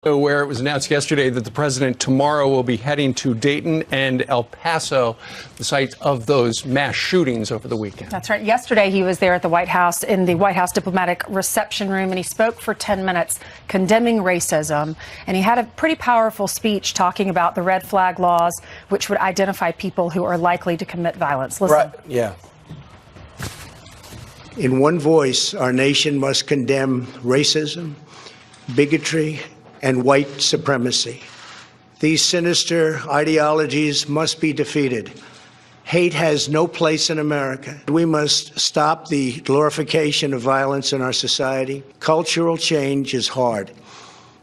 Where it was announced yesterday that the president tomorrow will be heading to Dayton and El Paso, the site of those mass shootings over the weekend. That's right. Yesterday, he was there at the White House in the White House diplomatic reception room, and he spoke for 10 minutes condemning racism. And he had a pretty powerful speech talking about the red flag laws, which would identify people who are likely to commit violence. Listen. Right. Yeah. In one voice, our nation must condemn racism, bigotry, and white supremacy. These sinister ideologies must be defeated. Hate has no place in America. We must stop the glorification of violence in our society. Cultural change is hard,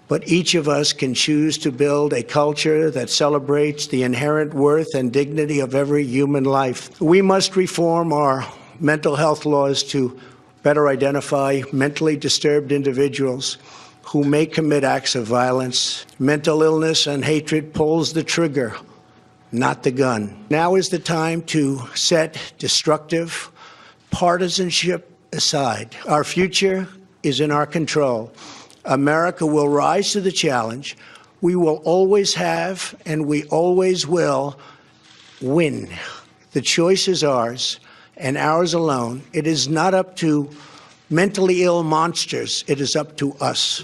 but each of us can choose to build a culture that celebrates the inherent worth and dignity of every human life. We must reform our mental health laws to better identify mentally disturbed individuals who may commit acts of violence. Mental illness and hatred pulls the trigger, not the gun. Now is the time to set destructive partisanship aside. Our future is in our control. America will rise to the challenge. We will always have, and we always will, win. The choice is ours, and ours alone. It is not up to mentally ill monsters. It is up to us.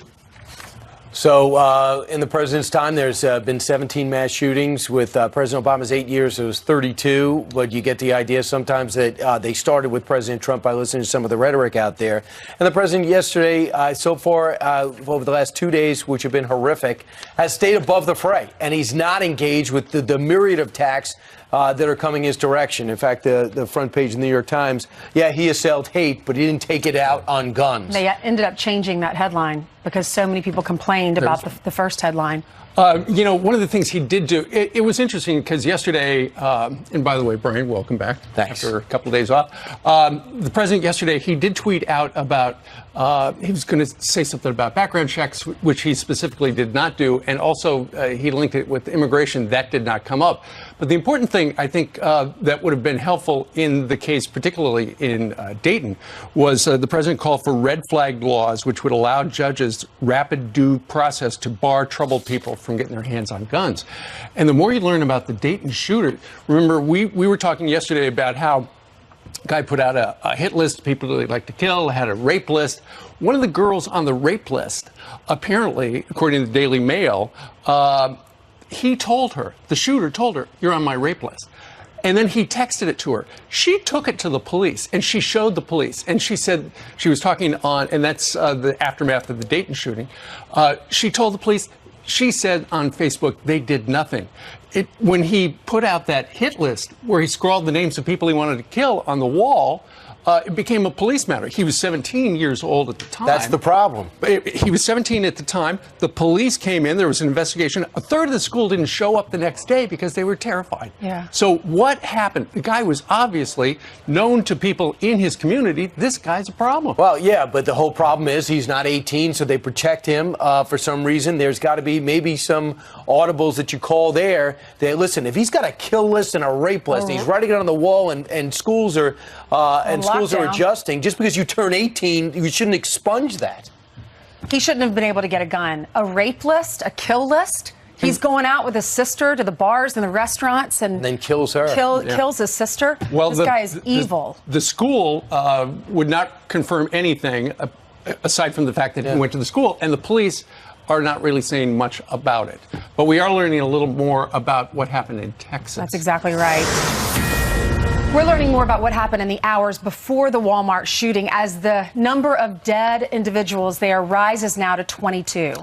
So in the president's time, there's been 17 mass shootings. With President Obama's 8 years, it was 32. But you get the idea sometimes that they started with President Trump by listening to some of the rhetoric out there. And the president yesterday, so far over the last 2 days, which have been horrific, has stayed above the fray. And he's not engaged with the myriad of attacks that are coming his direction. In fact, the front page of the New York Times, yeah, he assailed hate, but he didn't take it out on guns. They ended up changing that headline because so many people complained about the first headline. You know, one of the things he did do, it was interesting because yesterday, and by the way, Brian, welcome back. Thanks. After a couple of days off. The president yesterday, he did tweet out about, he was going to say something about background checks, which he specifically did not do. And also, he linked it with immigration. That did not come up. But the important thing, I think, that would have been helpful in the case, particularly in Dayton, was the president called for red flag laws, which would allow judges rapid due process to bar troubled people from getting their hands on guns. And the more you learn about the Dayton shooter, remember, we were talking yesterday about how a guy put out a hit list of people that he'd like to kill, had a rape list. One of the girls on the rape list, apparently, according to the Daily Mail, he told her, the shooter told her, "You're on my rape list." And then he texted it to her. She took it to the police, and she showed the police. And she said, she was talking on, and that's the aftermath of the Dayton shooting. She told the police, she said on Facebook, they did nothing. When he put out that hit list where he scrawled the names of people he wanted to kill on the wall, it became a police matter. He was 17 years old at the time. That's the problem. He was 17 at the time. The police came in. There was an investigation. A third of the school didn't show up the next day because they were terrified. Yeah. So what happened? The guy was obviously known to people in his community. This guy's a problem. Well, yeah, but the whole problem is he's not 18, so they protect him for some reason. There's got to be maybe some audibles that you call there. They listen, if he's got a kill list and a rape list, and he's writing it on the wall, and schools are schools are adjusting. Just because you turn 18, you shouldn't expunge that. He shouldn't have been able to get a gun. A rape list, a kill list. He's going out with his sister to the bars and the restaurants and then kills her. Kills his sister. Well, this guy is evil. The school would not confirm anything aside from the fact that he went to the school, and the police are not really saying much about it. But we are learning a little more about what happened in Texas. That's exactly right. We're learning more about what happened in the hours before the Walmart shooting as the number of dead individuals there rises now to 22.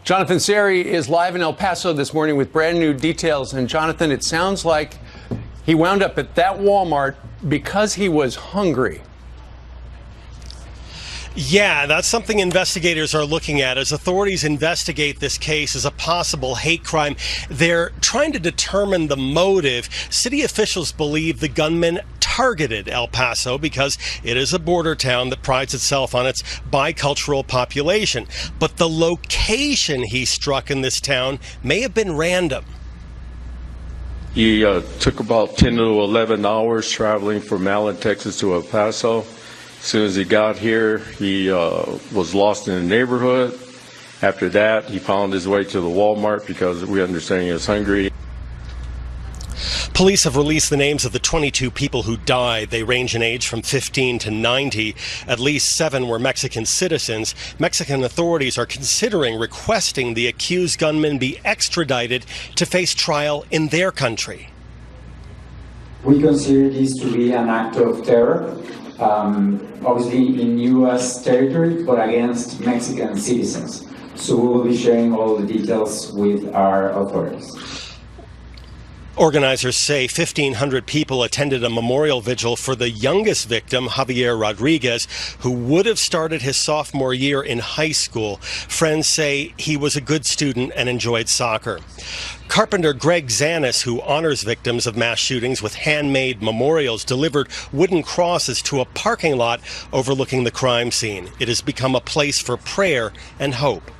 Jonathan Seri is live in El Paso this morning with brand new details. And Jonathan, it sounds like he wound up at that Walmart because he was hungry. Yeah, that's something investigators are looking at as authorities investigate this case as a possible hate crime. They're trying to determine the motive. City officials believe the gunman targeted El Paso because it is a border town that prides itself on its bicultural population. But the location he struck in this town may have been random. He took about 10 to 11 hours traveling from Allen, Texas to El Paso. As soon as he got here, he was lost in the neighborhood. After that, he found his way to the Walmart because we understand he was hungry. Police have released the names of the 22 people who died. They range in age from 15 to 90. At least 7 were Mexican citizens. Mexican authorities are considering requesting the accused gunmen be extradited to face trial in their country. We consider this to be an act of terror, obviously in U.S. territory, but against Mexican citizens. So we will be sharing all the details with our authorities. Organizers say 1,500 people attended a memorial vigil for the youngest victim, Javier Rodriguez, who would have started his sophomore year in high school. Friends say he was a good student and enjoyed soccer. Carpenter Greg Zanis, who honors victims of mass shootings with handmade memorials, delivered wooden crosses to a parking lot overlooking the crime scene. It has become a place for prayer and hope.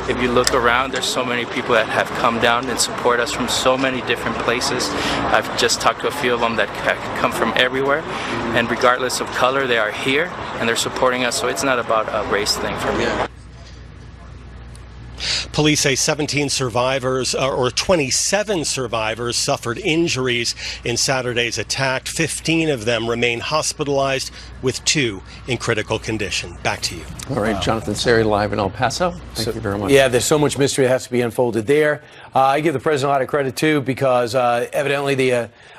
If you look around, there's so many people that have come down and support us from so many different places. I've just talked to a few of them that come from everywhere, and regardless of color, they are here and they're supporting us, so it's not about a race thing for me. Police say 27 survivors suffered injuries in Saturday's attack. 15 of them remain hospitalized, with 2 in critical condition. Back to you. All right, Jonathan Seri live in El Paso. Thank you very much. Yeah, there's so much mystery that has to be unfolded there. I give the president a lot of credit, too, because evidently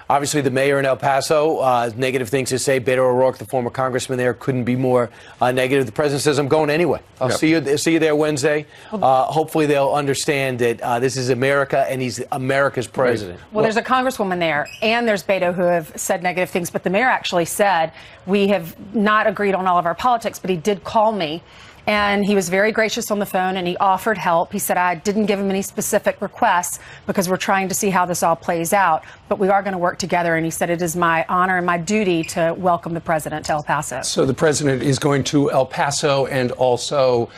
obviously the mayor in El Paso, negative things to say. Beto O'Rourke, the former congressman there, couldn't be more negative. The president says, I'm going anyway. I'll see you there Wednesday. Hopefully they'll understand that this is America and he's America's president. Well, there's a congresswoman there and there's Beto who have said negative things, but the mayor actually said, we have not agreed on all of our politics, but he did call me. And he was very gracious on the phone and he offered help. He said, I didn't give him any specific requests because we're trying to see how this all plays out. But we are going to work together. And he said, it is my honor and my duty to welcome the president to El Paso. So the president is going to El Paso and also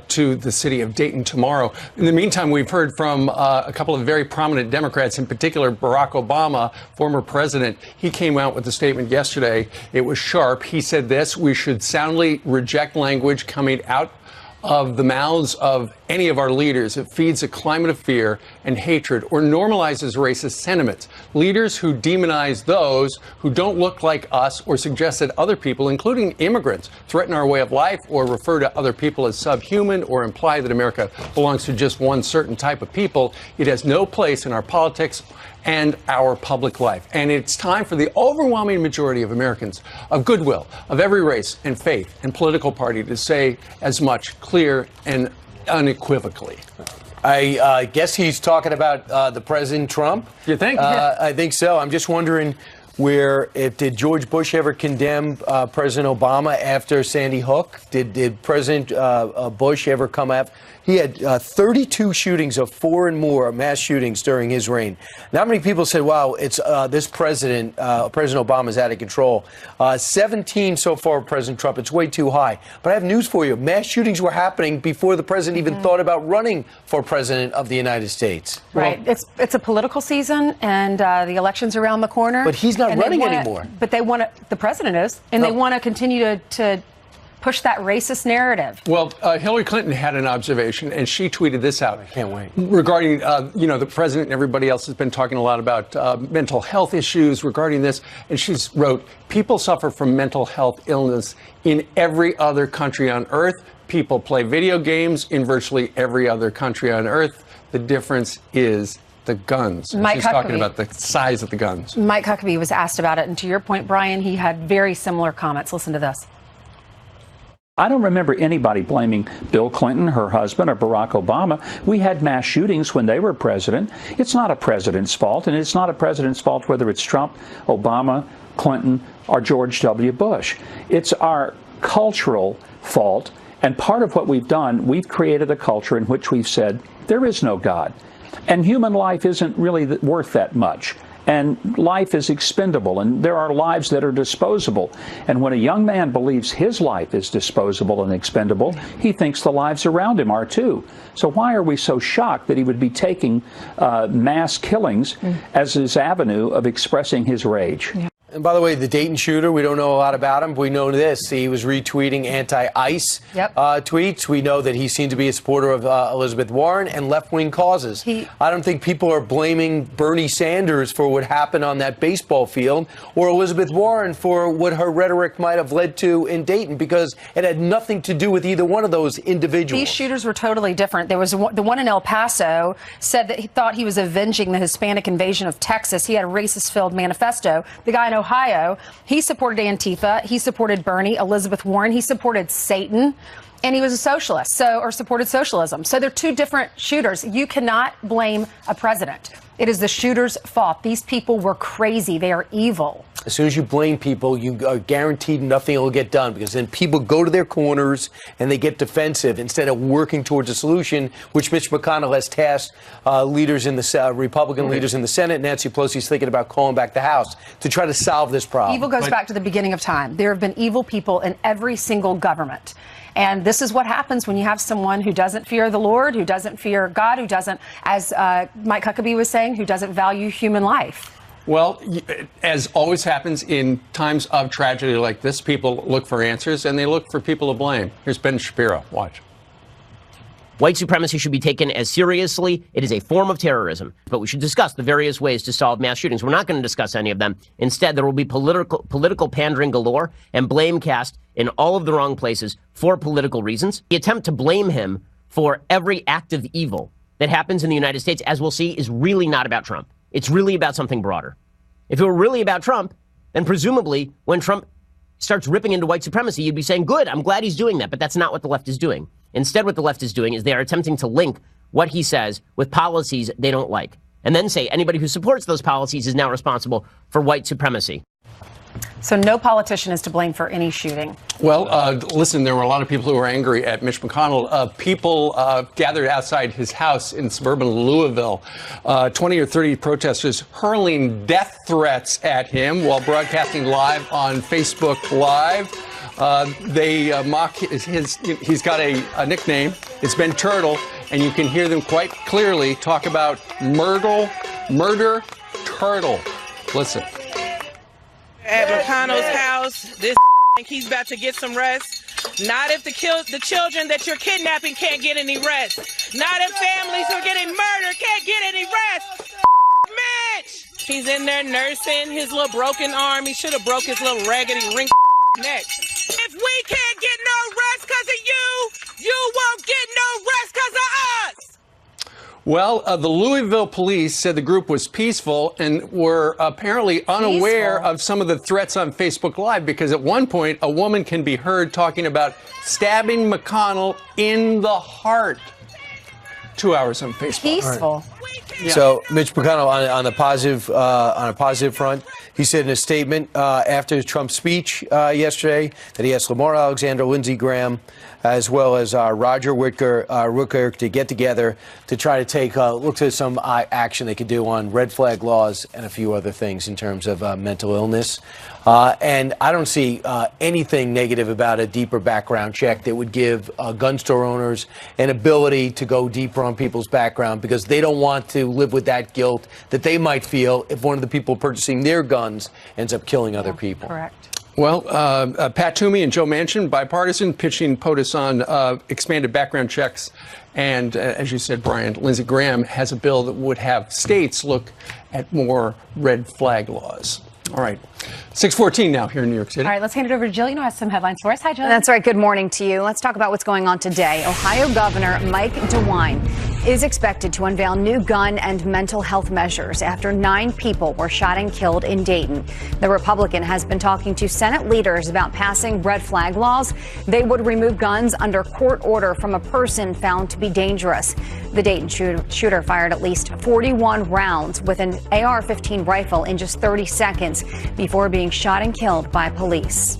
to the city of Dayton tomorrow. In the meantime, we've heard from a couple of very prominent Democrats, in particular Barack Obama, former president. He came out with a statement yesterday. It was sharp. He said this: we should soundly reject language coming out of the mouths of any of our leaders. It feeds a climate of fear and hatred or normalizes racist sentiments. Leaders who demonize those who don't look like us or suggest that other people, including immigrants, threaten our way of life or refer to other people as subhuman or imply that America belongs to just one certain type of people. It has no place in our politics and our public life. And it's time for the overwhelming majority of Americans of goodwill, of every race and faith and political party, to say as much clear and unequivocally. I guess he's talking about the President Trump. You think? I think so. I'm just wondering did George Bush ever condemn President Obama after Sandy Hook? Did President Bush ever come after? He had 32 shootings of 4 and more mass shootings during his reign. Not many people said, wow, it's this President Obama is out of control. 17 so far, President Trump. It's way too high. But I have news for you. Mass shootings were happening before the president even thought about running for president of the United States. Right. It's a political season, and the election's around the corner. But he's not running anymore. But they want to, the president is, and they want to continue to push that racist narrative. Well, Hillary Clinton had an observation, and she tweeted this out. I can't wait. Regarding, the president and everybody else has been talking a lot about mental health issues regarding this. And she's wrote, people suffer from mental health illness in every other country on earth. People play video games in virtually every other country on earth. The difference is the guns. She's talking about the size of the guns. Mike Huckabee was asked about it. And to your point, Brian, he had very similar comments. Listen to this. I don't remember anybody blaming Bill Clinton, her husband, or Barack Obama. We had mass shootings when they were president. It's not a president's fault, and it's not a president's fault whether it's Trump, Obama, Clinton, or George W. Bush. It's our cultural fault, and part of what we've done, we've created a culture in which we've said there is no God, and human life isn't really worth that much. And life is expendable, and there are lives that are disposable. And when a young man believes his life is disposable and expendable, he thinks the lives around him are too. So why are we so shocked that he would be taking mass killings as his avenue of expressing his rage? Yeah. And by the way, the Dayton shooter, we don't know a lot about him. We know this. He was retweeting anti-ICE tweets. We know that he seemed to be a supporter of Elizabeth Warren and left-wing causes. I don't think people are blaming Bernie Sanders for what happened on that baseball field or Elizabeth Warren for what her rhetoric might have led to in Dayton, because it had nothing to do with either one of those individuals. These shooters were totally different. There was the one in El Paso said that he thought he was avenging the Hispanic invasion of Texas. He had a racist-filled manifesto. The guy in Ohio, he supported Antifa, he supported Bernie, Elizabeth Warren, he supported Satan, and he was a socialist, or supported socialism. So they're two different shooters. You cannot blame a president. It is the shooter's fault. These people were crazy. They are evil. As soon as you blame people, you are guaranteed nothing will get done, because then people go to their corners and they get defensive instead of working towards a solution, which Mitch McConnell has tasked leaders in the Republican leaders in the Senate. Nancy Pelosi's thinking about calling back the House to try to solve this problem. Evil goes back to the beginning of time. There have been evil people in every single government. And this is what happens when you have someone who doesn't fear the Lord, who doesn't fear God, who doesn't, as Mike Huckabee was saying, who doesn't value human life. Well, as always happens in times of tragedy like this, people look for answers and they look for people to blame. Here's Ben Shapiro. Watch. White supremacy should be taken as seriously. It is a form of terrorism. But we should discuss the various ways to solve mass shootings. We're not going to discuss any of them. Instead, there will be political pandering galore and blame cast in all of the wrong places for political reasons. The attempt to blame him for every act of evil that happens in the United States, as we'll see, is really not about Trump. It's really about something broader. If it were really about Trump, then presumably when Trump starts ripping into white supremacy, you'd be saying, good, I'm glad he's doing that. But that's not what the left is doing. Instead, what the left is doing is they are attempting to link what he says with policies they don't like, and then say anybody who supports those policies is now responsible for white supremacy. So no politician is to blame for any shooting. Well, listen, there were a lot of people who were angry at Mitch McConnell. People gathered outside his house in suburban Louisville. 20 or 30 protesters hurling death threats at him while broadcasting live on Facebook Live. They mock he's got a nickname. It's Ben Turtle, and you can hear them quite clearly talk about murder turtle. Listen. At McConnell's house, this he's about to get some rest. Not if the children that you're kidnapping can't get any rest. Not if families who are getting murdered can't get any rest. Mitch! He's in there nursing his little broken arm. He should have broke his little raggedy ring neck. If we can't get no rest because of you won't get no rest because of us. Well, the Louisville police said the group was peaceful and were apparently unaware of some of the threats on Facebook Live, because at one point a woman can be heard talking about stabbing McConnell in the heart. 2 hours on Facebook. Peaceful. Yeah. So Mitch McConnell, on a positive front, he said in a statement after Trump's speech yesterday that he asked Lamar Alexander, Lindsey Graham, as well as Roger Wicker to get together to try to look at some action they could do on red flag laws and a few other things in terms of mental illness. And I don't see anything negative about a deeper background check that would give gun store owners an ability to go deeper on people's background, because they don't want to live with that guilt that they might feel if one of the people purchasing their guns ends up killing other people. Correct. Well, Pat Toomey and Joe Manchin, bipartisan, pitching POTUS on expanded background checks. And as you said, Brian, Lindsey Graham has a bill that would have states look at more red flag laws. All right. 6:14 now here in New York City. All right, let's hand it over to Jill. You know, has some headlines for us. Hi, Jill. That's right. Good morning to you. Let's talk about what's going on today. Ohio Governor Mike DeWine is expected to unveil new gun and mental health measures after 9 people were shot and killed in Dayton. The Republican has been talking to Senate leaders about passing red flag laws. They would remove guns under court order from a person found to be dangerous. The Dayton shooter fired at least 41 rounds with an AR-15 rifle in just 30 seconds before being shot and killed by police.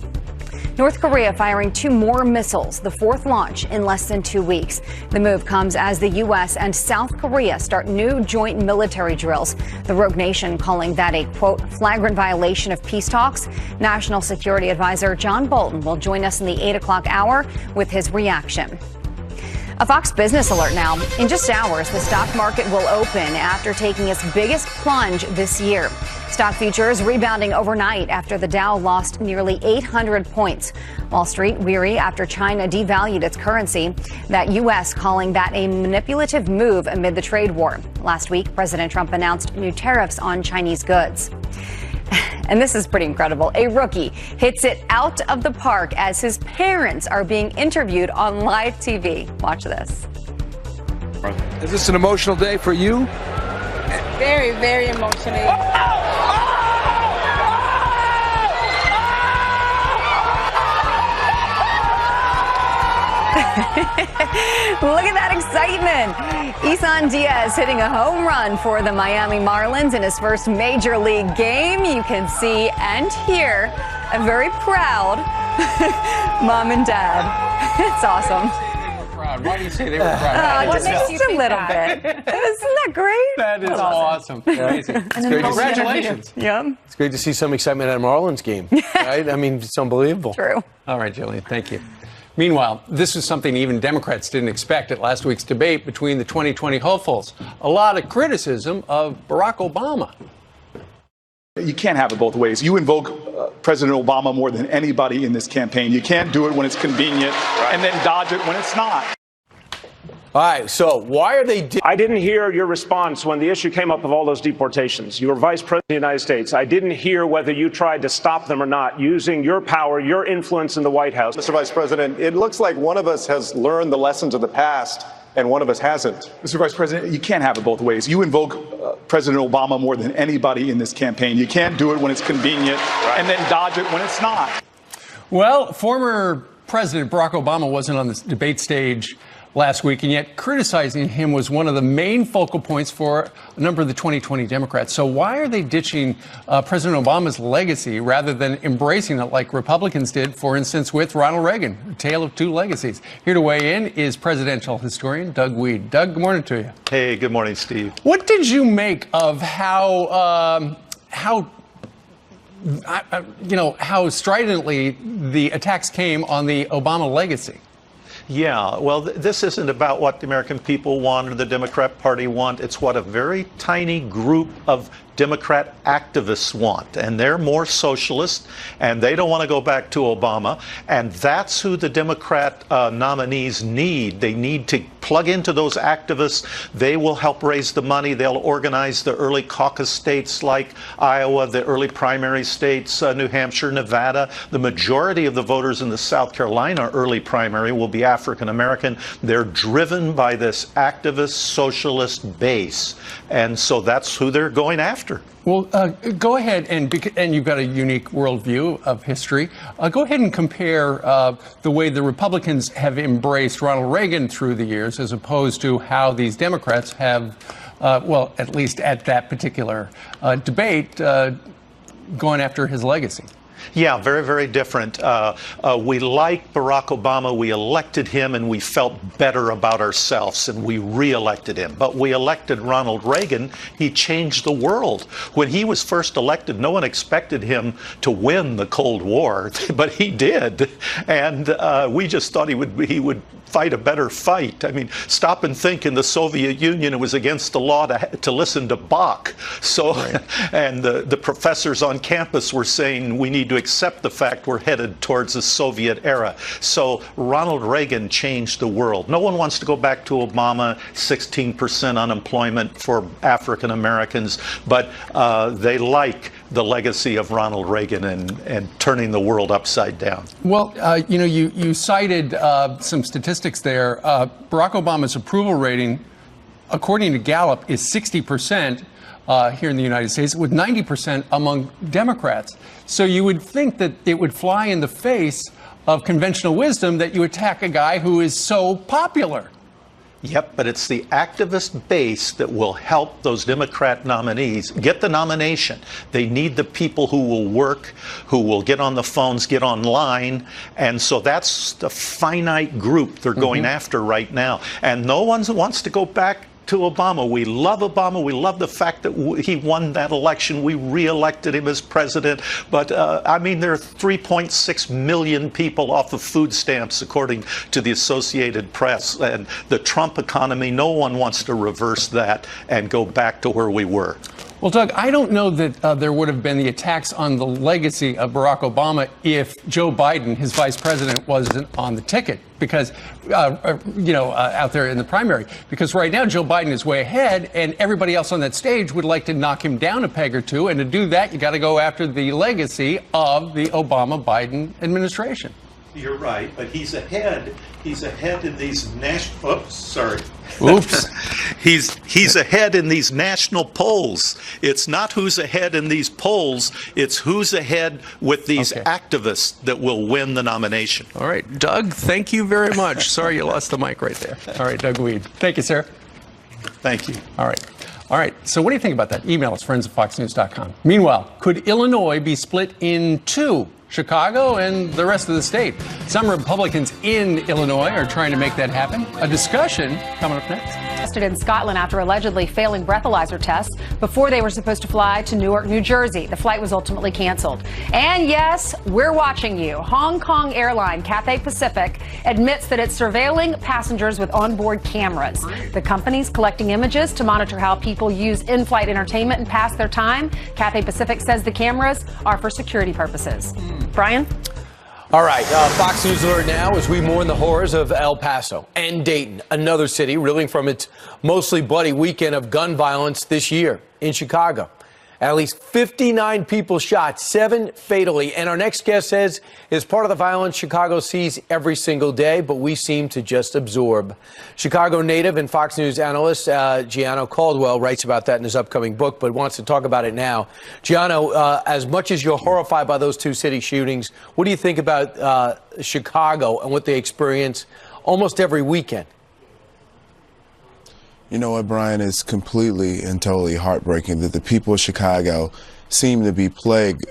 North Korea firing 2 more missiles, the 4th launch in less than 2 weeks. The move comes as the U.S. and South Korea start new joint military drills. The rogue nation calling that a, quote, flagrant violation of peace talks. National Security Advisor John Bolton will join us in the 8 o'clock hour with his reaction. A Fox Business alert now. In just hours, the stock market will open after taking its biggest plunge this year. Stock futures rebounding overnight after the Dow lost nearly 800 points. Wall Street weary after China devalued its currency. That U.S. calling that a manipulative move amid the trade war. Last week, President Trump announced new tariffs on Chinese goods. And this is pretty incredible. A rookie hits it out of the park as his parents are being interviewed on live TV. Watch this. Is this an emotional day for you? Very, very emotional. Look at that excitement. Isan Diaz hitting a home run for the Miami Marlins in his first major league game. You can see and hear a very proud mom and dad. It's awesome. Why do you say they were proud? Just a little bit. Isn't that great? That is awesome. Amazing. It's great. Congratulations. Yeah. It's great to see some excitement at a Marlins game, right? I mean, it's unbelievable. True. All right, Jillian, thank you. Meanwhile, this is something even Democrats didn't expect at last week's debate between the 2020 hopefuls. A lot of criticism of Barack Obama. You can't have it both ways. You invoke President Obama more than anybody in this campaign. You can't do it when it's convenient and then dodge it when it's not. All right, so why are they... I didn't hear your response when the issue came up of all those deportations. You were Vice President of the United States. I didn't hear whether you tried to stop them or not, using your power, your influence in the White House. Mr. Vice President, it looks like one of us has learned the lessons of the past and one of us hasn't. Mr. Vice President, you can't have it both ways. You invoke President Obama more than anybody in this campaign. You can't do it when it's convenient and then dodge it when it's not. Well, former President Barack Obama wasn't on this debate stage last week, and yet criticizing him was one of the main focal points for a number of the 2020 Democrats. So why are they ditching President Obama's legacy rather than embracing it like Republicans did, for instance, with Ronald Reagan, a tale of two legacies? Here to weigh in is presidential historian Doug Weed. Doug, good morning to you. Hey, good morning, Steve. What did you make of how stridently the attacks came on the Obama legacy? Yeah, well, this isn't about what the American people want or the Democrat Party want. It's what a very tiny group of Democrat activists want, and they're more socialist, and they don't want to go back to Obama, and that's who the Democrat nominees need. They need to plug into those activists. They will help raise the money. They'll organize the early caucus states like Iowa, the early primary states, New Hampshire, Nevada. The majority of the voters in the South Carolina early primary will be African American. They're driven by this activist socialist base, and so that's who they're going after. Well, go ahead, and you've got a unique worldview of history. Go ahead and compare the way the Republicans have embraced Ronald Reagan through the years as opposed to how these Democrats have, well, at least at that particular debate, gone after his legacy. Yeah, very, very different. We like Barack Obama. We elected him and we felt better about ourselves and we re-elected him. But we elected Ronald Reagan. He changed the world. When he was first elected, no one expected him to win the Cold War, but he did. And we just thought he would fight a better fight. I mean, stop and think, in the Soviet Union, it was against the law to listen to Bach. So, right. And the professors on campus were saying we need to accept the fact we're headed towards the Soviet era. So Ronald Reagan changed the world. No one wants to go back to Obama, 16% unemployment for African Americans, but they like the legacy of Ronald Reagan and turning the world upside down. Well, you cited some statistics there. Barack Obama's approval rating, according to Gallup, is 60% here in the United States, with 90% among Democrats. So you would think that it would fly in the face of conventional wisdom that you attack a guy who is so popular. Yep, but it's the activist base that will help those Democrat nominees get the nomination. They need the people who will work, who will get on the phones, get online. And so that's the finite group they're going after right now. And no one wants to go back to Obama. We love Obama. We love the fact that he won that election. We re-elected him as president. But, I mean, there are 3.6 million people off of food stamps, according to the Associated Press. And the Trump economy, no one wants to reverse that and go back to where we were. Well, Doug, I don't know that there would have been the attacks on the legacy of Barack Obama if Joe Biden, his vice president, wasn't on the ticket because, out there in the primary. Because right now, Joe Biden is way ahead, and everybody else on that stage would like to knock him down a peg or two. And to do that, you got to go after the legacy of the Obama-Biden administration. You're right, but he's ahead. He's ahead in these national. Oops, sorry. Oops. He's ahead in these national polls. It's not who's ahead in these polls. It's who's ahead with these activists that will win the nomination. All right, Doug, thank you very much. Sorry you lost the mic right there. All right, Doug Weed. Thank you, sir. Thank you. All right. So what do you think about that? Email us, friends@foxnews.com. Meanwhile, could Illinois be split in two? Chicago and the rest of the state. Some Republicans in Illinois are trying to make that happen. A discussion coming up next. Arrested in Scotland after allegedly failing breathalyzer tests before they were supposed to fly to Newark, New Jersey. The flight was ultimately canceled. And yes, we're watching you. Hong Kong airline Cathay Pacific admits that it's surveilling passengers with onboard cameras. The company's collecting images to monitor how people use in-flight entertainment and pass their time. Cathay Pacific says the cameras are for security purposes. Brian? All right, Fox News Alert now as we mourn the horrors of El Paso and Dayton, another city reeling from its mostly bloody weekend of gun violence this year in Chicago. At least 59 people shot, 7 fatally. And our next guest says is part of the violence Chicago sees every single day, but we seem to just absorb. Chicago native and Fox News analyst Gianno Caldwell writes about that in his upcoming book, but wants to talk about it now. Gianno, as much as you're horrified by those two city shootings, what do you think about Chicago and what they experience almost every weekend? You know what, Brian? It's completely and totally heartbreaking that the people of Chicago seem to be plagued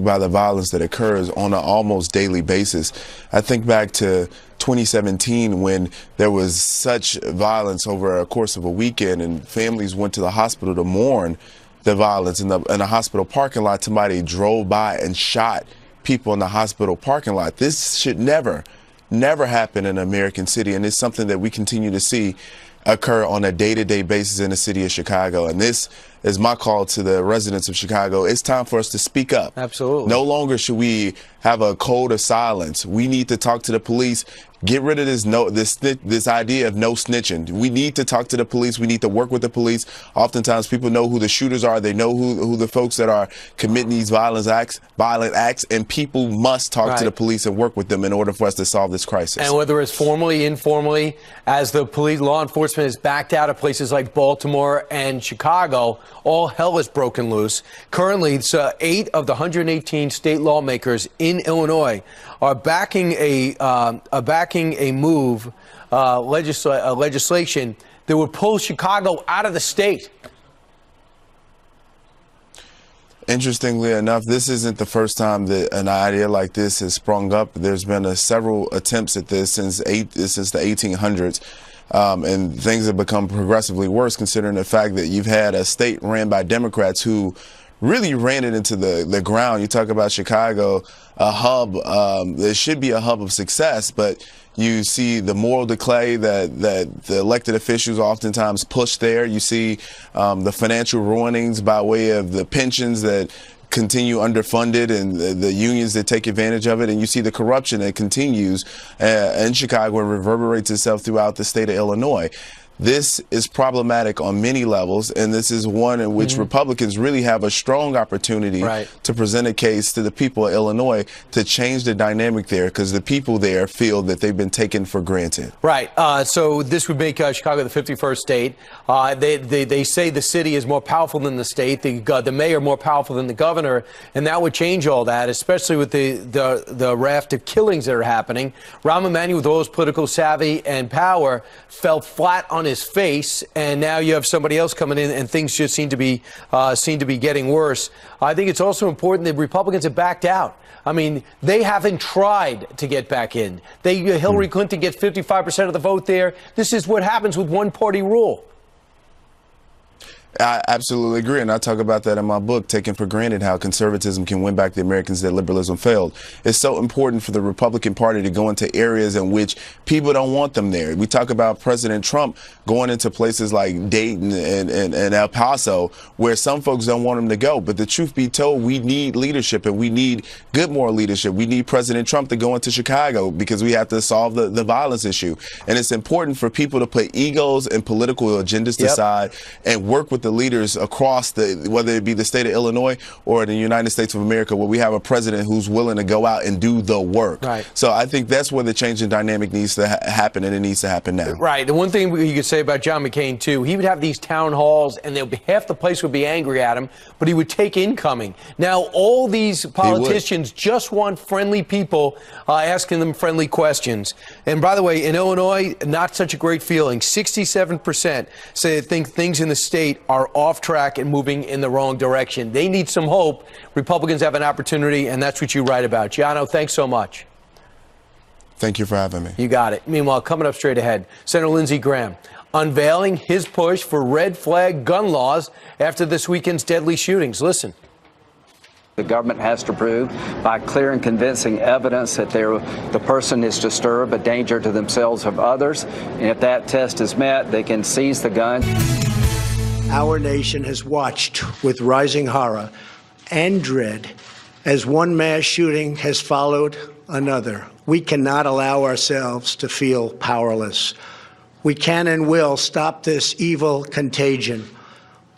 by the violence that occurs on an almost daily basis. I think back to 2017 when there was such violence over a course of a weekend and families went to the hospital to mourn the violence in the hospital parking lot. Somebody drove by and shot people in the hospital parking lot. This should never happen in an American city, and it's something that we continue to see occur on a day-to-day basis in the city of Chicago. And this is my call to the residents of Chicago. It's time for us to speak up. Absolutely. No longer should we have a code of silence. We need to talk to the police. Get rid of this idea of no snitching. We need to talk to the police. We need to work with the police. Oftentimes people know who the shooters are. They know who the folks that are committing these violent acts, and people must talk to the police and work with them in order for us to solve this crisis. And whether it's formally, informally, as the police, law enforcement has backed out of places like Baltimore and Chicago, all hell is broken loose. Currently, 8 of the 118 state lawmakers in Illinois are backing a legislation that would pull Chicago out of the state. Interestingly enough, this isn't the first time that an idea like this has sprung up. There's been several attempts at this since the 1800s. And things have become progressively worse considering the fact that you've had a state ran by Democrats who really ran it into the ground. You talk about Chicago, a hub. There should be a hub of success, but you see the moral decay that the elected officials oftentimes push there. You see the financial ruinings by way of the pensions that continue underfunded and the unions that take advantage of it. And you see the corruption that continues in Chicago and reverberates itself throughout the state of Illinois. This is problematic on many levels, and this is one in which Republicans really have a strong opportunity to present a case to the people of Illinois to change the dynamic there, because the people there feel that they've been taken for granted. Right. So this would make Chicago the 51st state. They say the city is more powerful than the state, the mayor more powerful than the governor, and that would change all that, especially with the raft of killings that are happening. Rahm Emanuel, with all his political savvy and power, fell flat on his face, and now you have somebody else coming in, and things just seem to be getting worse. I think it's also important that Republicans have backed out. I mean, they haven't tried to get back in. Hillary Clinton gets 55% of the vote there. This is what happens with one-party rule. I absolutely agree, and I talk about that in my book, Taking for Granted How Conservatism Can Win Back the Americans That Liberalism Failed. It's so important for the Republican Party to go into areas in which people don't want them there. We talk about President Trump going into places like Dayton and El Paso, where some folks don't want him to go. But the truth be told, we need leadership, and we need good moral leadership. We need President Trump to go into Chicago because we have to solve the violence issue. And it's important for people to put egos and political agendas aside and work with the leaders across whether it be the state of Illinois or the United States of America, where we have a president who's willing to go out and do the work. Right. So I think that's where the change in dynamic needs to happen, and it needs to happen now. Right. The one thing you could say about John McCain, too, he would have these town halls, and half the place would be angry at him, but he would take incoming. Now, all these politicians just want friendly people asking them friendly questions. And by the way, in Illinois, not such a great feeling. 67% say they think things in the state are off track and moving in the wrong direction. They need some hope. Republicans have an opportunity, and that's what you write about. Giano, thanks so much. Thank you for having me. You got it. Meanwhile, coming up straight ahead, Senator Lindsey Graham unveiling his push for red flag gun laws after this weekend's deadly shootings. Listen. The government has to prove by clear and convincing evidence that the person is disturbed, a danger to themselves or others. And if that test is met, they can seize the gun. Our nation has watched with rising horror and dread as one mass shooting has followed another. We cannot allow ourselves to feel powerless. We can and will stop this evil contagion.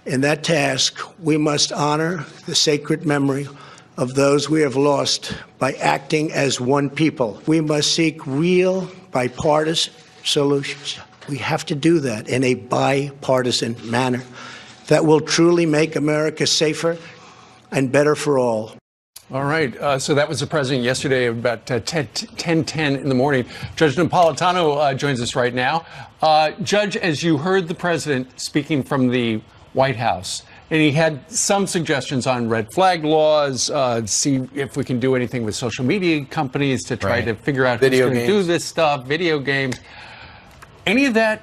In that task, we must honor the sacred memory of those we have lost by acting as one people. We must seek real bipartisan solutions. We have to do that in a bipartisan manner that will truly make America safer and better for all. All right. So that was the president yesterday about 10:10 in the morning. Judge Napolitano joins us right now. Judge, as you heard the president speaking from the White House, and he had some suggestions on red flag laws, see if we can do anything with social media companies to try to figure out who's going to do this stuff, video games. Any of that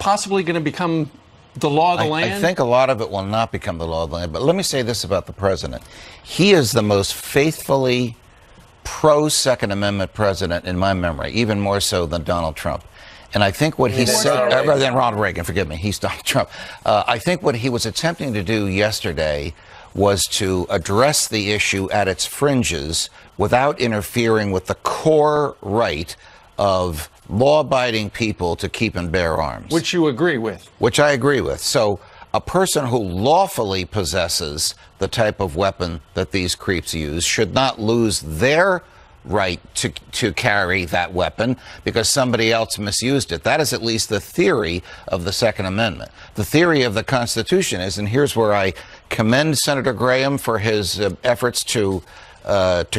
possibly going to become the law of the land? I think a lot of it will not become the law of the land. But let me say this about the president. He is the most faithfully pro-Second Amendment president in my memory, even more so than Donald Trump. And I think what he said, rather than Ronald Reagan, forgive me, he's Donald Trump. I think what he was attempting to do yesterday was to address the issue at its fringes without interfering with the core right of law-abiding people to keep and bear arms. Which you agree with. Which I agree with. So a person who lawfully possesses the type of weapon that these creeps use should not lose their right to carry that weapon because somebody else misused it. That is at least the theory of the Second Amendment. The theory of the Constitution is, and here's where I commend Senator Graham for his efforts to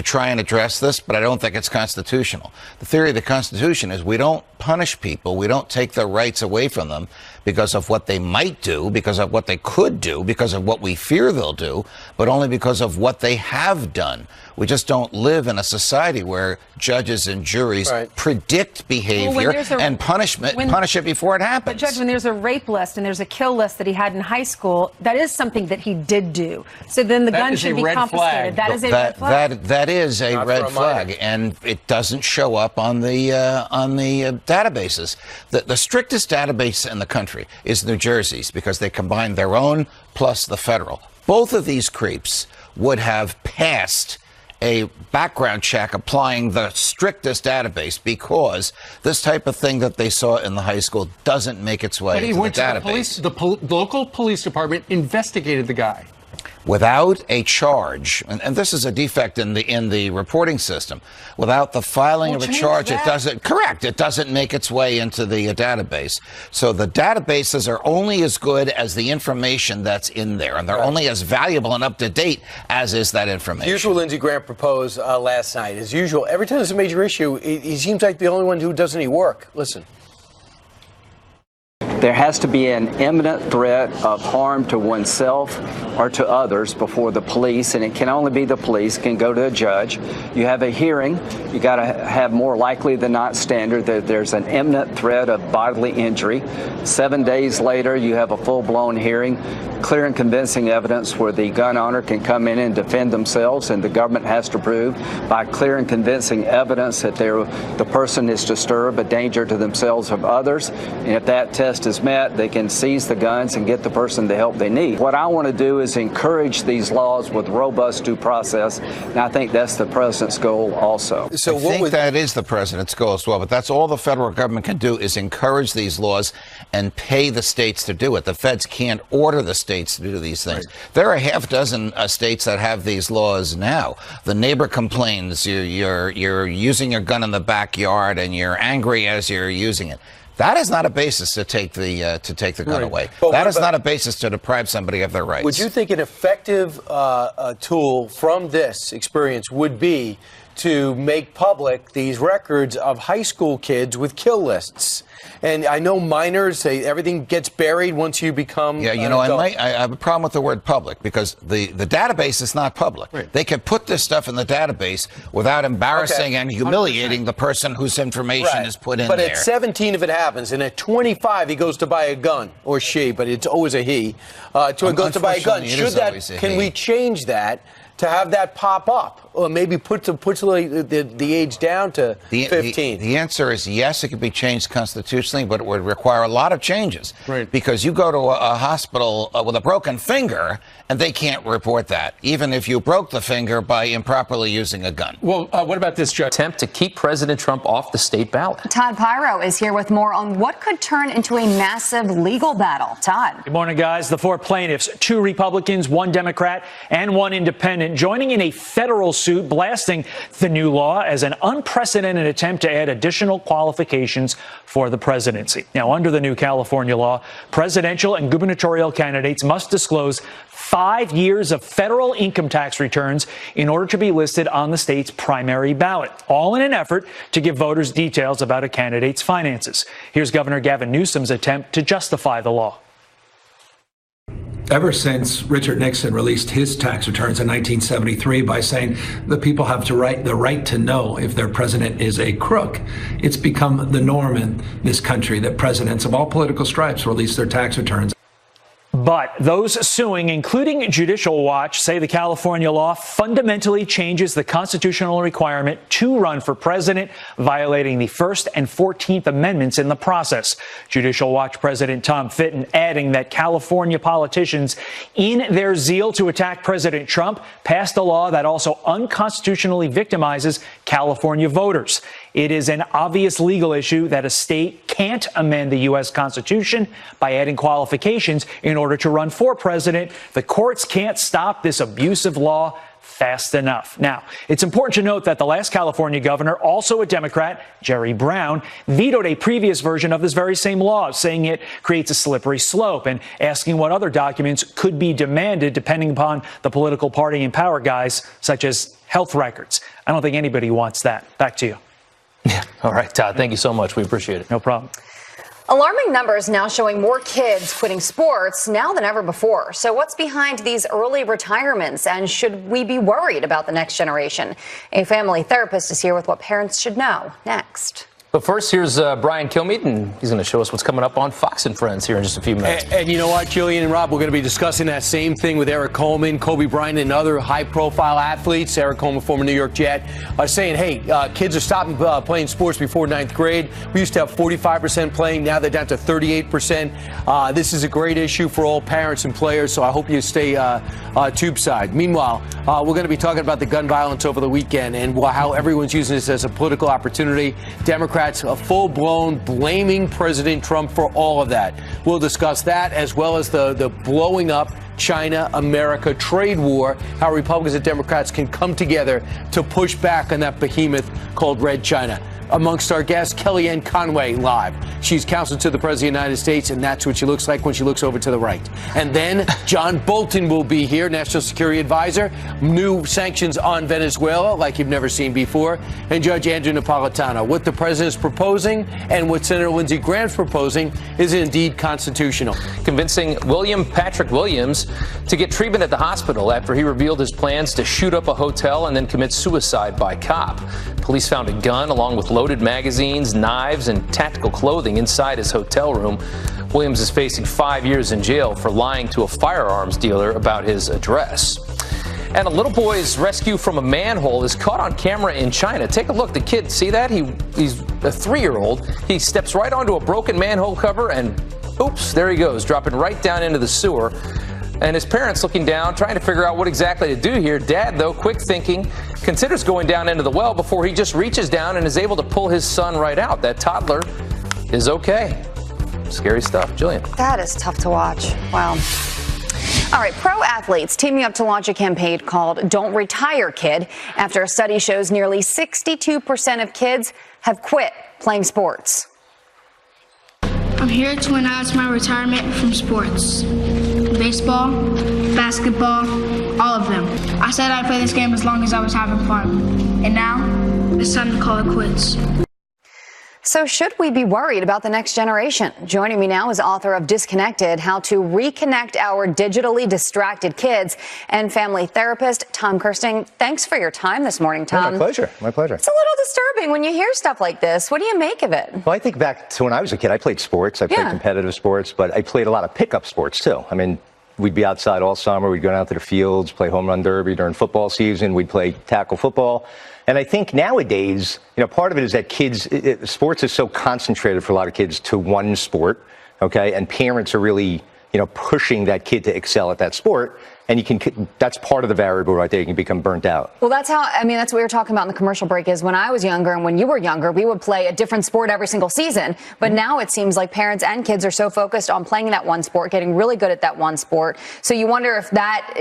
try and address this, but I don't think it's constitutional. The theory of the Constitution is we don't punish people, we don't take their rights away from them because of what they might do, because of what they could do, because of what we fear they'll do, but only because of what they have done. We just don't live in a society where judges and juries predict behavior and punish it before it happens. But Judge, when there's a rape list and there's a kill list that he had in high school, that is something that he did do. So then the gun should be confiscated. That is a red flag. That is a red flag, and it doesn't show up on the databases. The strictest database in the country is New Jersey's because they combine their own plus the federal. Both of these creeps would have passed a background check applying the strictest database because this type of thing that they saw in the high school doesn't make its way into the database. The local police department investigated the guy. Without a charge, and this is a defect in the reporting system, without the filing of a charge, it doesn't make its way into the database. So the databases are only as good as the information that's in there, and they're only as valuable and up to date as is that information. Here's what Lindsey Graham proposed last night. As usual, every time there's a major issue, he seems like the only one who does any work. Listen. There has to be an imminent threat of harm to oneself or to others before the police, and it can only be the police, can go to a judge. You have a hearing. You got to have more likely than not standard that there's an imminent threat of bodily injury. 7 days later, you have a full-blown hearing, clear and convincing evidence where the gun owner can come in and defend themselves, and the government has to prove by clear and convincing evidence that the person is disturbed, a danger to themselves or others. And if that test is met, they can seize the guns and get the person the help they need. What I want to do is encourage these laws with robust due process, and I think that's the president's goal also. So I think that is the president's goal as well, but that's all the federal government can do is encourage these laws and pay the states to do it. The feds can't order the states to do these things. Right. There are half dozen states that have these laws now. The neighbor complains, you're using your gun in the backyard and you're angry as you're using it. That is not a basis to take the gun away. That is not a basis to deprive somebody of their rights. Would you think an effective tool from this experience would be to make public these records of high school kids with kill lists? And I know minors, everything gets buried once you become I have a problem with the word public because the database is not public. Right. They can put this stuff in the database without embarrassing and humiliating 100%. The person whose information is put in there. But at 17, if it happens, and at 25, he goes to buy a gun, or she, but it's always a he, goes to buy a gun. Can we change that to have that pop up, or maybe put the age down to 15? The answer is yes, it could be changed constitutionally, but it would require a lot of changes. Right. Because you go to a hospital with a broken finger, and they can't report that, even if you broke the finger by improperly using a gun. Well, what about this, Judge? Attempt to keep President Trump off the state ballot. Todd Pyro is here with more on what could turn into a massive legal battle. Todd. Good morning, guys. The four plaintiffs, 2 Republicans, 1 Democrat, and 1 independent, joining in a federal suit blasting the new law as an unprecedented attempt to add additional qualifications for the presidency. Now, under the new California law, presidential and gubernatorial candidates must disclose 5 years of federal income tax returns in order to be listed on the state's primary ballot, all in an effort to give voters details about a candidate's finances. Here's Governor Gavin Newsom's attempt to justify the law. Ever since Richard Nixon released his tax returns in 1973 by saying the people have the right to know if their president is a crook, it's become the norm in this country that presidents of all political stripes release their tax returns. But those suing, including Judicial Watch, say the California law fundamentally changes the constitutional requirement to run for president, violating the First and 14th Amendments in the process. Judicial Watch President Tom Fitton adding that California politicians, in their zeal to attack President Trump, passed a law that also unconstitutionally victimizes California voters. It is an obvious legal issue that a state can't amend the U.S. Constitution by adding qualifications in order to run for president. The courts can't stop this abusive law fast enough. Now, it's important to note that the last California governor, also a Democrat, Jerry Brown, vetoed a previous version of this very same law, saying it creates a slippery slope and asking what other documents could be demanded depending upon the political party in power, guys, such as health records. I don't think anybody wants that. Back to you. Yeah. All right, Todd, thank you so much. We appreciate it. No problem. Alarming numbers now showing more kids quitting sports now than ever before. So what's behind these early retirements, and should we be worried about the next generation? A family therapist is here with what parents should know. Next. But first, here's Brian Kilmeade, and he's going to show us what's coming up on Fox and Friends here in just a few minutes. And you know what, Julian and Rob, we're going to be discussing that same thing with Eric Coleman, Kobe Bryant, and other high-profile athletes. Eric Coleman, former New York Jet, saying, hey, kids are stopping playing sports before 9th grade. We used to have 45% playing. Now they're down to 38%. This is a great issue for all parents and players, so I hope you stay tube side. Meanwhile, we're going to be talking about the gun violence over the weekend and how everyone's using this as a political opportunity. Democrats a full-blown blaming President Trump for all of that. We'll discuss that as well as the blowing up China-America trade war, how Republicans and Democrats can come together to push back on that behemoth called Red China. amongst our guests, Kellyanne Conway live. She's counsel to the President of the United States, and that's what she looks like when she looks over to the right. And then John Bolton will be here, National Security Advisor. New sanctions on Venezuela like you've never seen before. And Judge Andrew Napolitano. What the president is proposing and what Senator Lindsey Graham's proposing is indeed constitutional. Convincing William Patrick Williams to get treatment at the hospital after he revealed his plans to shoot up a hotel and then commit suicide by cop. Police found a gun along with loaded magazines, knives, and tactical clothing inside his hotel room. Williams is facing 5 years in jail for lying to a firearms dealer about his address. And a little boy's rescue from a manhole is caught on camera in China. Take a look. The kid, see that? He's a 3-year-old. He steps right onto a broken manhole cover and oops, there he goes, dropping right down into the sewer. And his parents looking down, trying to figure out what exactly to do here. Dad, though, quick thinking, considers going down into the well before he just reaches down and is able to pull his son right out. That toddler is okay. Scary stuff. Jillian. That is tough to watch. Wow. All right, pro athletes teaming up to launch a campaign called Don't Retire Kid after a study shows nearly 62% of kids have quit playing sports. I'm here to announce my retirement from sports. Baseball, basketball, all of them. I said I'd play this game as long as I was having fun. And now, it's time to call it quits. So should we be worried about the next generation? Joining me now is author of Disconnected, How to Reconnect Our Digitally Distracted Kids, and family therapist Tom Kersting. Thanks for your time this morning, Tom. My pleasure. My pleasure. It's a little disturbing when you hear stuff like this. What do you make of it? Well, I think back to when I was a kid, I played sports. I played competitive sports, but I played a lot of pickup sports too. I mean, we'd be outside all summer. We'd go down to the fields, play home run derby during football season. We'd play tackle football. And I think nowadays, part of it is that kids, sports is so concentrated for a lot of kids to one sport, okay? And parents are really, pushing that kid to excel at that sport. And that's part of the variable right there. You can become burnt out. Well, that's what we were talking about in the commercial break is when I was younger and when you were younger, we would play a different sport every single season. But now it seems like parents and kids are so focused on playing that one sport, getting really good at that one sport. So you wonder if that,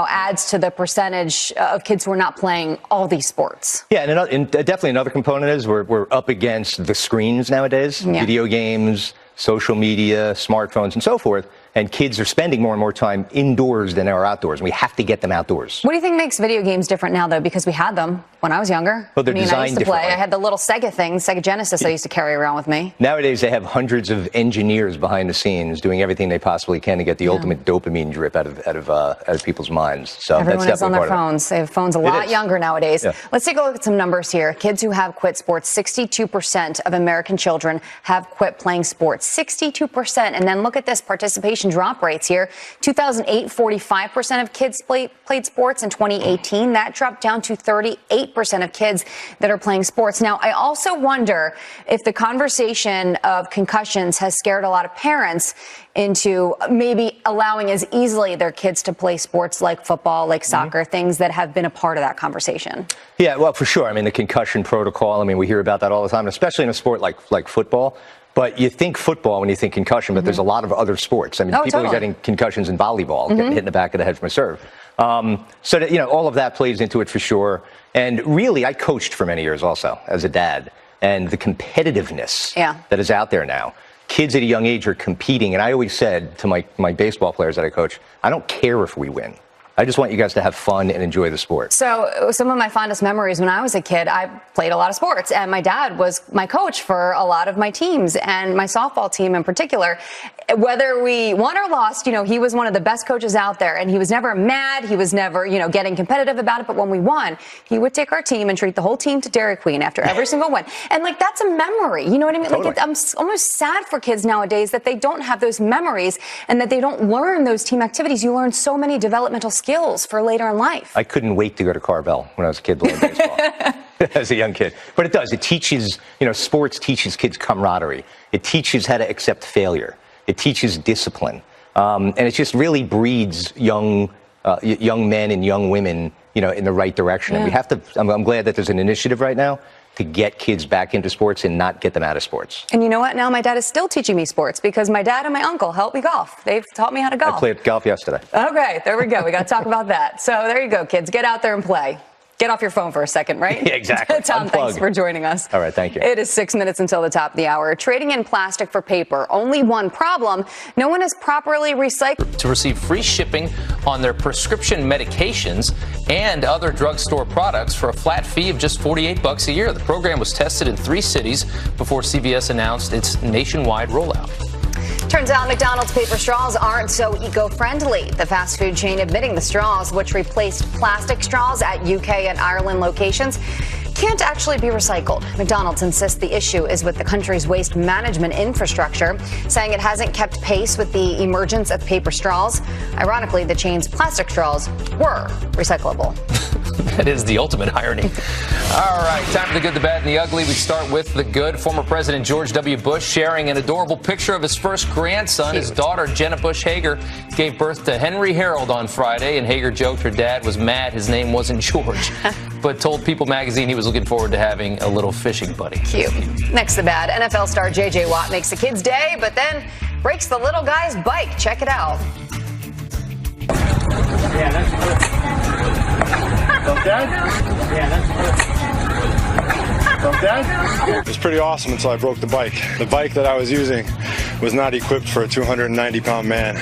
adds to the percentage of kids who are not playing all these sports. Yeah, and definitely another component is we're up against the screens nowadays, video games, social media, smartphones, and so forth. And kids are spending more and more time indoors than they are outdoors. And we have to get them outdoors. What do you think makes video games different now, though? Because we had them when I was younger. Well, they're designed I used to play. differently. I had the little Sega things, Sega Genesis I used to carry around with me. Nowadays, they have hundreds of engineers behind the scenes doing everything they possibly can to get the ultimate dopamine drip out of people's minds. So Everyone that's is on their definitely part of it. phones. They have phones a lot younger nowadays. Yeah. Let's take a look at some numbers here. Kids who have quit sports, 62% of American children have quit playing sports. 62%. And then look at this participation drop rates here. 2008, 45% of kids played sports. In 2018, that dropped down to 38% of kids that are playing sports. Now, I also wonder if the conversation of concussions has scared a lot of parents into maybe allowing as easily their kids to play sports like football, like soccer, things that have been a part of that conversation. Yeah, well, for sure. I mean, the concussion protocol, we hear about that all the time, especially in a sport like football. But you think football when you think concussion, but there's a lot of other sports. People are getting concussions in volleyball, getting hit in the back of the head from a serve. So that, all of that plays into it for sure. And really, I coached for many years also as a dad. And the competitiveness that is out there now. Kids at a young age are competing. And I always said to my baseball players that I coach, I don't care if we win. I just want you guys to have fun and enjoy the sport. So some of my fondest memories when I was a kid, I played a lot of sports, and my dad was my coach for a lot of my teams, and my softball team in particular. Whether we won or lost, he was one of the best coaches out there, and he was never mad. He was never, getting competitive about it. But when we won, he would take our team and treat the whole team to Dairy Queen after every single win. And that's a memory. You know what I mean? Totally. I'm almost sad for kids nowadays that they don't have those memories and that they don't learn those team activities. You learn so many developmental skills for later in life. I couldn't wait to go to Carvel when I was a kid playing baseball as a young kid. But it does. It teaches, sports teaches kids camaraderie. It teaches how to accept failure. It teaches discipline. And it just really breeds young men and young women, in the right direction. And we have to, I'm glad that there's an initiative right now to get kids back into sports and not get them out of sports. And you know what? Now my dad is still teaching me sports because my dad and my uncle help me golf. They've taught me how to golf. I played golf yesterday. Okay, there we go. We got to talk about that. So there you go, kids. Get out there and play. get off your phone for a second, right? Yeah, exactly. Tom, Unplug. thanks for joining us. All right, thank you. It is 6 minutes until the top of the hour. Trading in plastic for paper. Only one problem. No one is properly recycled. To receive free shipping on their prescription medications and other drugstore products for a flat fee of just $48 a year. The program was tested in 3 cities before CVS announced its nationwide rollout. Turns out McDonald's paper straws aren't so eco-friendly. The fast food chain admitting the straws, which replaced plastic straws at UK and Ireland locations, can't actually be recycled. McDonald's insists the issue is with the country's waste management infrastructure, saying it hasn't kept pace with the emergence of paper straws. Ironically, the chain's plastic straws were recyclable. That is the ultimate irony. All right, time for the good, the bad, and the ugly. We start with the good. Former President George W. Bush sharing an adorable picture of his first grandson. His daughter, Jenna Bush Hager, gave birth to Henry Harold on Friday, and Hager joked her dad was mad his name wasn't George, but told People magazine he was looking forward to having a little fishing buddy. Cute. Next, the bad. NFL star J.J. Watt makes the kid's day, but then breaks the little guy's bike. Check it out. Yeah, that's good. Okay? Yeah, that's good. Okay? It was pretty awesome until I broke the bike. The bike that I was using was not equipped for a 290-pound man.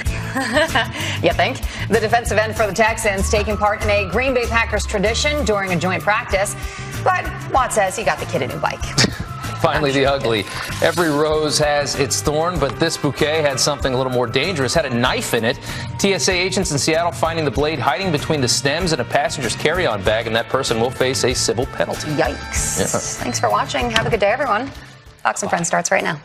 You think? The defensive end for the Texans taking part in a Green Bay Packers tradition during a joint practice. But Watt says he got the kid a new bike. Finally, the ugly. Every rose has its thorn, but this bouquet had something a little more dangerous, had a knife in it. TSA agents in Seattle finding the blade hiding between the stems in a passenger's carry-on bag, and that person will face a civil penalty. Yikes. Yeah. Thanks for watching. Have a good day, everyone. Fox and Friends starts right now.